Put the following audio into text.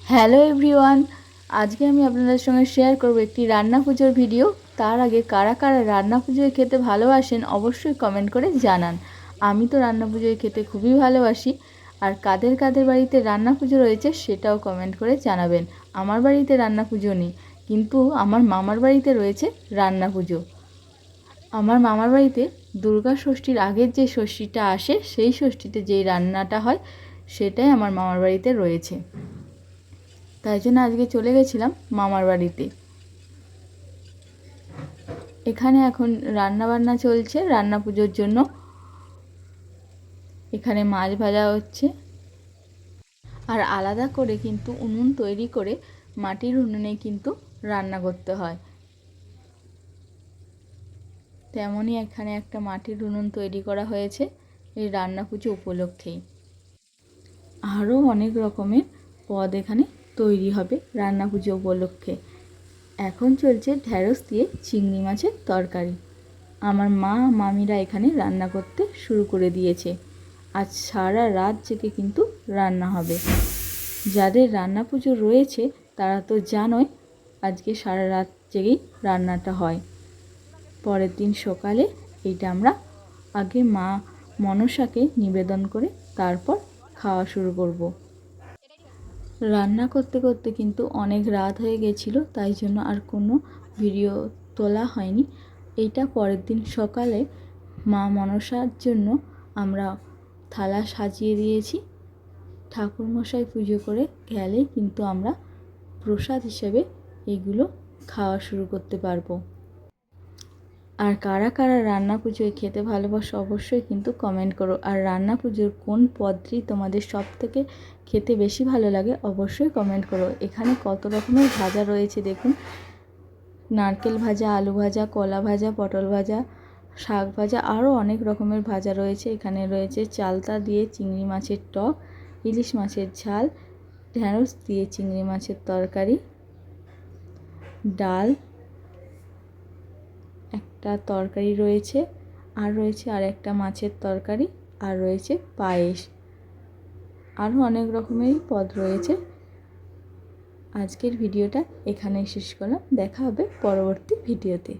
Hello everyone, আজকে আমি আপনাদের সঙ্গে শেয়ার করব একটি রান্না পুজোর ভিডিও। তার আগে কারা কারা রান্না পুজোয় খেতে ভালোবাসেন অবশ্যই কমেন্ট করে জানান। আমি তো রান্না পুজোয় খেতে খুবই ভালোবাসি। আর কাদের কাদের বাড়িতে রান্না পুজো রয়েছে সেটাও কমেন্ট করে জানাবেন। আমার বাড়িতে রান্না পুজো নেই, কিন্তু আমার মামার বাড়িতে রয়েছে রান্না পুজো। আমার মামার বাড়িতে দুর্গা ষষ্ঠীর আগের যে ষষ্ঠীটা আসে, সেই ষষ্ঠীতে যেই রান্নাটা হয় সেটাই আমার মামার বাড়িতে রয়েছে। তাই জন্য আজকে চলে গেছিলাম মামার বাড়িতে। এখানে এখন রান্না বান্না চলছে রান্না পুজোর জন্য। এখানে মাছ ভাজা হচ্ছে, আর আলাদা করে কিন্তু উনুন তৈরি করে মাটির উনুনে কিন্তু রান্না করতে হয়। তেমনই এখানে একটা মাটির উনুন তৈরি করা হয়েছে এই রান্না পুজো উপলক্ষেই। আরও অনেক রকমের পদ এখানে তৈরি হবে রান্না পুজো উপলক্ষে। এখন চলছে ঢ্যাঁড়স দিয়ে চিংড়ি মাছের তরকারি। আমার মা মামিরা এখানে রান্না করতে শুরু করে দিয়েছে। আজ সারা রাত জেগে কিন্তু রান্না হবে। যাদের রান্না পুজো রয়েছে তারা তো জানোই আজকে সারা রাত জেগেই রান্নাটা হয়। পরের দিন সকালে এইটা আমরা আগে মা মনসাকে নিবেদন করে তারপর খাওয়া শুরু করব। রান্না করতে করতে কিন্তু অনেক রাত হয়ে গেছিলো, তাই জন্য আর কোনো ভিডিও তোলা হয়নি। এইটা পরের দিন সকালে মা মনসার জন্য আমরা থালা সাজিয়ে দিয়েছি। ঠাকুরমশাই পুজো করে গেলে কিন্তু আমরা প্রসাদ হিসেবে এগুলো খাওয়া শুরু করতে পারবো। আর কারা কারা রান্না পুজোয় খেতে ভালোবাসো অবশ্যই কিন্তু কমেন্ট করো। আর রান্না পুজোর কোন পদটি তোমাদের সব থেকে খেতে বেশি ভালো লাগে অবশ্যই কমেন্ট করো। এখানে কত রকমের ভাজা রয়েছে দেখুন, নারকেল ভাজা, আলু ভাজা, কলা ভাজা, পটল ভাজা, শাক ভাজা, আরও অনেক রকমের ভাজা রয়েছে। এখানে রয়েছে চালতা দিয়ে চিংড়ি মাছের টক, ইলিশ মাছের ঝাল, ঢ্যাঁড়স দিয়ে চিংড়ি মাছের তরকারি, ডাল, একটা তরকারি রয়েছে, আর রয়েছে আর একটা মাছের তরকারি, আর রয়েছে পায়েস, আরও অনেক রকমেরই পদ রয়েছে। আজকের ভিডিওটা এখানেই শেষ করলাম। দেখা হবে পরবর্তী ভিডিওতে।